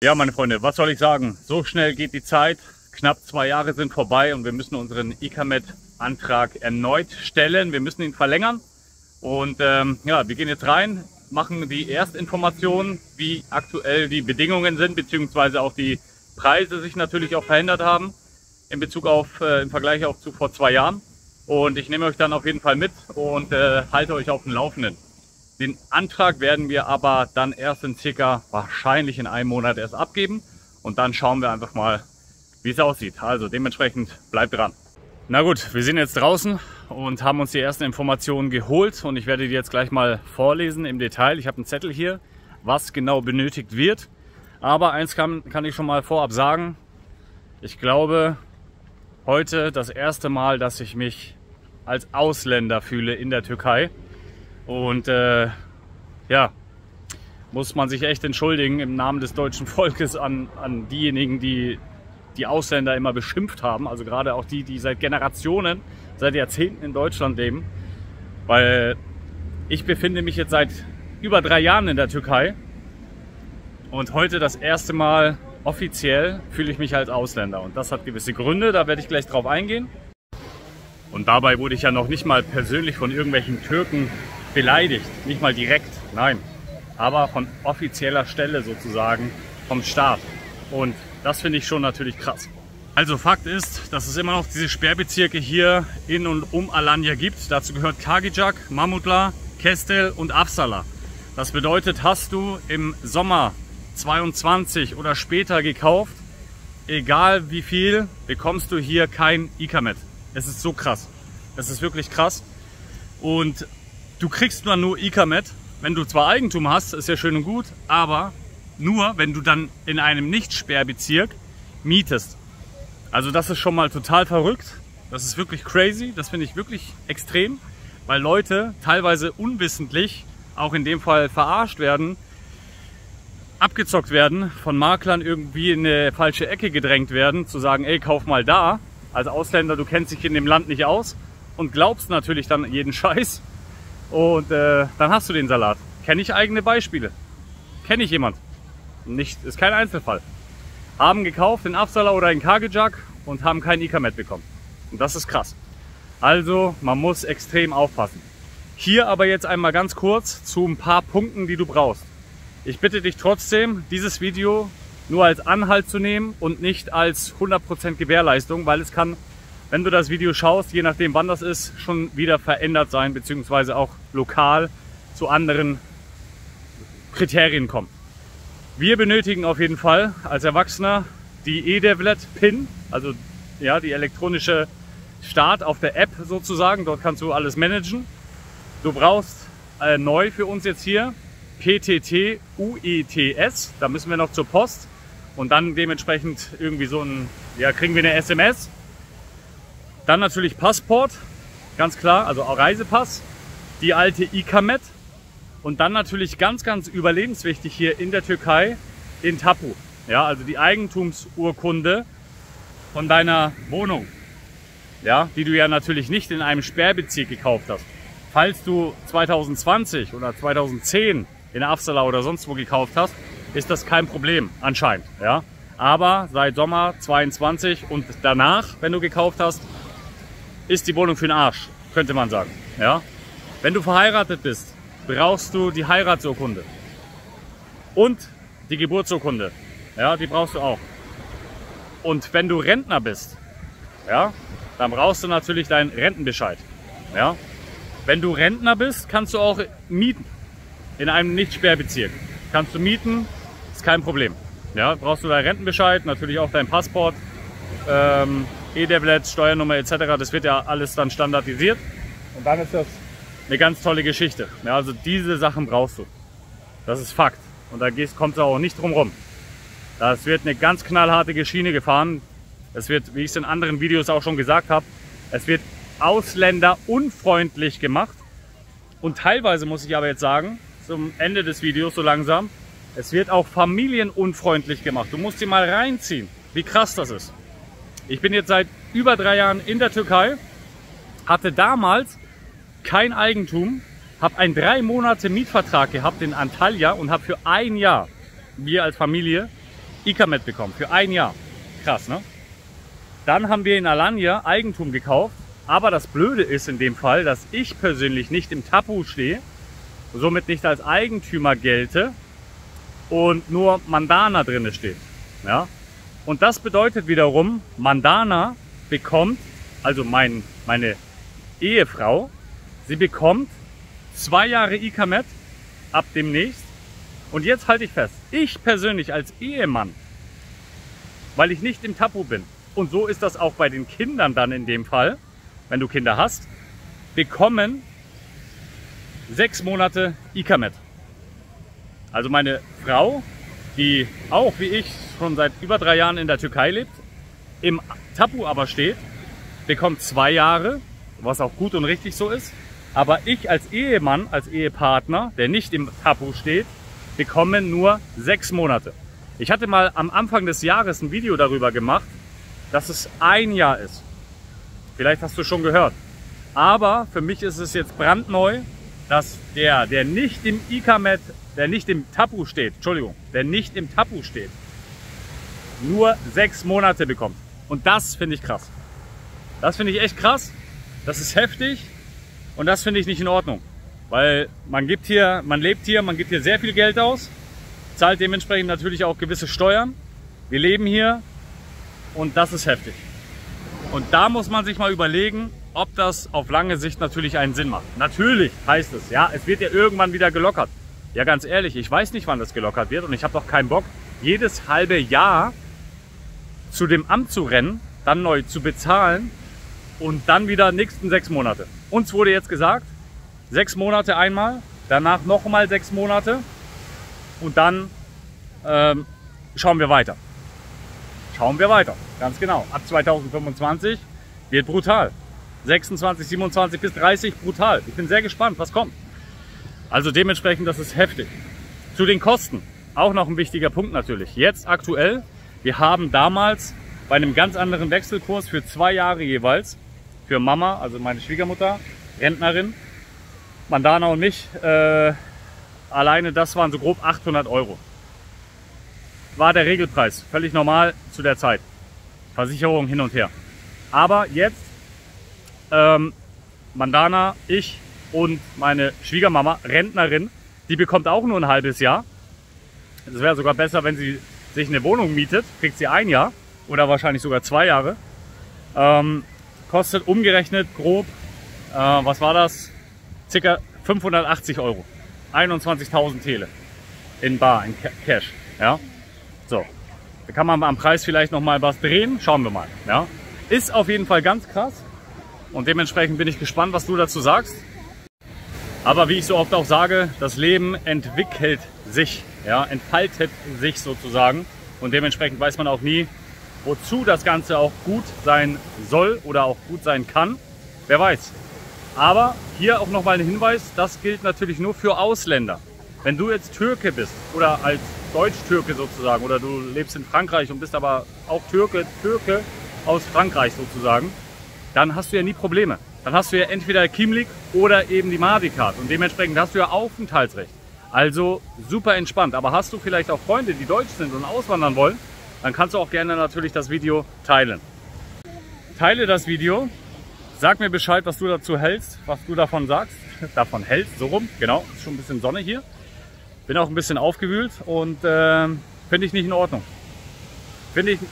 Ja, meine Freunde, was soll ich sagen? So schnell geht die Zeit. Knapp 2 Jahre sind vorbei und wir müssen unseren Ecamed-Antrag erneut stellen. Wir müssen ihn verlängern. Und ja, wir gehen jetzt rein, machen die Erstinformationen, wie aktuell die Bedingungen sind, beziehungsweise auch die Preise sich natürlich auch verändert haben in Bezug auf, im Vergleich auch zu vor 2 Jahren. Und ich nehme euch dann auf jeden Fall mit und halte euch auf dem Laufenden. Den Antrag werden wir aber dann erst in wahrscheinlich in einem Monat erst abgeben. Und dann schauen wir einfach mal, wie es aussieht. Also dementsprechend bleibt dran. Na gut, wir sind jetzt draußen und haben uns die ersten Informationen geholt. Und ich werde die jetzt gleich mal vorlesen im Detail. Ich habe einen Zettel hier, was genau benötigt wird. Aber eins kann ich schon mal vorab sagen. Ich glaube, heute das erste Mal, dass ich mich als Ausländer fühle in der Türkei. Und ja, muss man sich echt entschuldigen im Namen des deutschen Volkes an diejenigen, die die Ausländer immer beschimpft haben. Also gerade auch die seit Generationen, seit Jahrzehnten in Deutschland leben. Weil ich befinde mich jetzt seit über 3 Jahren in der Türkei. Und heute das erste Mal offiziell fühle ich mich als Ausländer. Und das hat gewisse Gründe, da werde ich gleich drauf eingehen. Und dabei wurde ich ja noch nicht mal persönlich von irgendwelchen Türken beleidigt, nicht mal direkt, nein, aber von offizieller Stelle sozusagen, vom Staat. Und das finde ich schon natürlich krass. Also Fakt ist, dass es immer noch diese Sperrbezirke hier in und um Alanya gibt. Dazu gehört Kargıcak, Mamutlar, Kestel und Afsala. Das bedeutet, hast du im Sommer 22 oder später gekauft, egal wie viel, bekommst du hier kein Ecamed. Es ist so krass. Es ist wirklich krass. Und du kriegst nur Ecamed, wenn du zwar Eigentum hast, ist ja schön und gut, aber nur, wenn du dann in einem Nicht-Sperrbezirk mietest. Also das ist schon mal total verrückt. Das ist wirklich crazy. Das finde ich wirklich extrem, weil Leute teilweise unwissentlich, auch in dem Fall verarscht werden, abgezockt werden, von Maklern irgendwie in eine falsche Ecke gedrängt werden, zu sagen, ey, kauf mal da. Als Ausländer, du kennst dich in dem Land nicht aus und glaubst natürlich dann jeden Scheiß. Und dann hast du den Salat. Kenne ich eigene Beispiele. Kenne ich jemand. Nicht, ist kein Einzelfall. Haben gekauft in Afsala oder in Kargıcak und haben kein Ecamed bekommen. Und das ist krass. Also man muss extrem aufpassen. Hier aber jetzt einmal ganz kurz zu ein paar Punkten, die du brauchst. Ich bitte dich trotzdem, dieses Video nur als Anhalt zu nehmen und nicht als 100% Gewährleistung, weil es kann, wenn du das Video schaust, je nachdem wann das ist, schon wieder verändert sein, beziehungsweise auch lokal zu anderen Kriterien kommen. Wir benötigen auf jeden Fall als Erwachsener die E-Devlet-PIN, also ja, die elektronische Start auf der App sozusagen, dort kannst du alles managen. Du brauchst neu für uns jetzt hier PTT UETS, da müssen wir noch zur Post und dann dementsprechend irgendwie so ein, ja, kriegen wir eine SMS. Dann natürlich Passport, ganz klar, also auch Reisepass, die alte Ecamed und dann natürlich ganz, ganz überlebenswichtig hier in der Türkei in Tapu. Ja, also die Eigentumsurkunde von deiner Wohnung, ja, die du ja natürlich nicht in einem Sperrbezirk gekauft hast. Falls du 2020 oder 2010 in Afsala oder sonst wo gekauft hast, ist das kein Problem anscheinend. Ja? Aber seit Sommer 22 und danach, wenn du gekauft hast, ist die Wohnung für den Arsch, könnte man sagen. Ja? Wenn du verheiratet bist, brauchst du die Heiratsurkunde und die Geburtsurkunde. Ja, die brauchst du auch. Und wenn du Rentner bist, ja, dann brauchst du natürlich deinen Rentenbescheid. Ja? Wenn du Rentner bist, kannst du auch mieten. In einem Nicht-Sperrbezirk. Kannst du mieten, ist kein Problem. Ja, brauchst du deinen Rentenbescheid, natürlich auch dein Passport, E-Devlet, Steuernummer etc. Das wird ja alles dann standardisiert. Und dann ist das eine ganz tolle Geschichte. Ja, also diese Sachen brauchst du. Das ist Fakt. Und da kommst du auch nicht drum rum. Das wird eine ganz knallharte Schiene gefahren. Es wird, wie ich es in anderen Videos auch schon gesagt habe, es wird ausländerunfreundlich gemacht. Und teilweise muss ich aber jetzt sagen, zum Ende des Videos so langsam, es wird auch familienunfreundlich gemacht. Du musst dir mal reinziehen, wie krass das ist. Ich bin jetzt seit über 3 Jahren in der Türkei, hatte damals kein Eigentum, habe einen 3 Monate Mietvertrag gehabt in Antalya und habe für 1 Jahr, wir als Familie, Ikamet bekommen für 1 Jahr. Krass, ne? Dann haben wir in Alanya Eigentum gekauft. Aber das Blöde ist in dem Fall, dass ich persönlich nicht im Tapu stehe, somit nicht als Eigentümer gelte und nur Mandana drin steht. Ja? Und das bedeutet wiederum, Mandana bekommt, also meine Ehefrau, sie bekommt 2 Jahre Ikamet ab demnächst. Und jetzt halte ich fest, ich persönlich als Ehemann, weil ich nicht im Tapu bin, und so ist das auch bei den Kindern dann in dem Fall, wenn du Kinder hast, bekommen 6 Monate Ikamet. Also meine Frau, die auch wie ich schon seit über 3 Jahren in der Türkei lebt, im Tapu aber steht, bekommt 2 Jahre, was auch gut und richtig so ist. Aber ich als Ehemann, als Ehepartner, der nicht im Tapu steht, bekomme nur 6 Monate. Ich hatte mal am Anfang des Jahres ein Video darüber gemacht, dass es 1 Jahr ist. Vielleicht hast du schon gehört. Aber für mich ist es jetzt brandneu, dass der nicht im Ikamet, der nicht im Tapu steht, der nicht im Tapu steht, nur 6 Monate bekommt. Und das finde ich krass. Das finde ich echt krass. Das ist heftig und das finde ich nicht in Ordnung. Weil man lebt hier, man gibt hier sehr viel Geld aus, zahlt dementsprechend natürlich auch gewisse Steuern. Wir leben hier und das ist heftig. Und da muss man sich mal überlegen, ob das auf lange Sicht natürlich einen Sinn macht. Natürlich heißt es, ja, es wird ja irgendwann wieder gelockert. Ja, ganz ehrlich, ich weiß nicht, wann das gelockert wird und ich habe doch keinen Bock, jedes halbe Jahr zu dem Amt zu rennen, dann neu zu bezahlen und dann wieder nächsten 6 Monate. Uns wurde jetzt gesagt, 6 Monate einmal, danach nochmal 6 Monate und dann schauen wir weiter. Schauen wir weiter, ganz genau. Ab 2025 wird brutal. 26, 27 bis 30 brutal. Ich bin sehr gespannt, was kommt. Also dementsprechend, das ist heftig. Zu den Kosten, auch noch ein wichtiger Punkt natürlich. Jetzt aktuell, wir haben damals bei einem ganz anderen Wechselkurs für 2 Jahre jeweils, für Mama, also meine Schwiegermutter, Rentnerin, Mandana und mich, alleine das waren so grob 800 Euro. War der Regelpreis, völlig normal zu der Zeit. Versicherung hin und her. Aber jetzt, Mandana, ich und meine Schwiegermama, Rentnerin, die bekommt auch nur ein halbes Jahr. Es wäre sogar besser, wenn sie sich eine Wohnung mietet, kriegt sie 1 Jahr oder wahrscheinlich sogar 2 Jahre. Kostet umgerechnet grob, was war das? Circa 580 Euro. 21.000 Tele in Bar, in Cash. Ja? So, da kann man am Preis vielleicht noch mal was drehen. Schauen wir mal. Ja? Ist auf jeden Fall ganz krass. Und dementsprechend bin ich gespannt, was du dazu sagst. Aber wie ich so oft auch sage, das Leben entwickelt sich, ja, entfaltet sich sozusagen. Und dementsprechend weiß man auch nie, wozu das Ganze auch gut sein soll oder auch gut sein kann. Wer weiß. Aber hier auch nochmal ein Hinweis, das gilt natürlich nur für Ausländer. Wenn du jetzt Türke bist oder als Deutsch-Türke sozusagen oder du lebst in Frankreich und bist aber auch Türke aus Frankreich sozusagen, dann hast du ja nie Probleme. Dann hast du ja entweder Kimlik oder eben die Mahdi-Card und dementsprechend hast du ja Aufenthaltsrecht. Also super entspannt. Aber hast du vielleicht auch Freunde, die deutsch sind und auswandern wollen, dann kannst du auch gerne natürlich das Video teilen. Teile das Video, sag mir Bescheid, was du dazu hältst, was du davon sagst. Davon hältst, so rum, genau, ist schon ein bisschen Sonne hier. Bin auch ein bisschen aufgewühlt und finde ich nicht in Ordnung.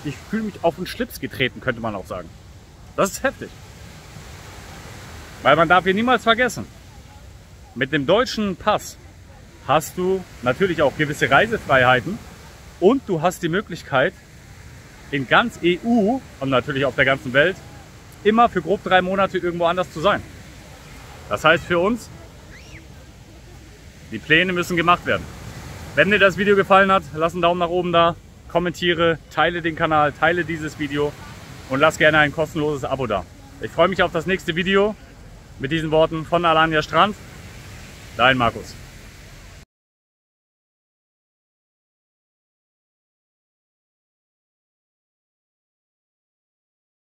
Ich fühle mich auf den Schlips getreten, könnte man auch sagen. Das ist heftig. Weil man darf hier niemals vergessen, mit dem deutschen Pass hast du natürlich auch gewisse Reisefreiheiten und du hast die Möglichkeit, in ganz EU und natürlich auf der ganzen Welt immer für grob 3 Monate irgendwo anders zu sein. Das heißt für uns, die Pläne müssen gemacht werden. Wenn dir das Video gefallen hat, lass einen Daumen nach oben da, kommentiere, teile den Kanal, teile dieses Video und lass gerne ein kostenloses Abo da. Ich freue mich auf das nächste Video mit diesen Worten von Alanya Strand. Dein Markus.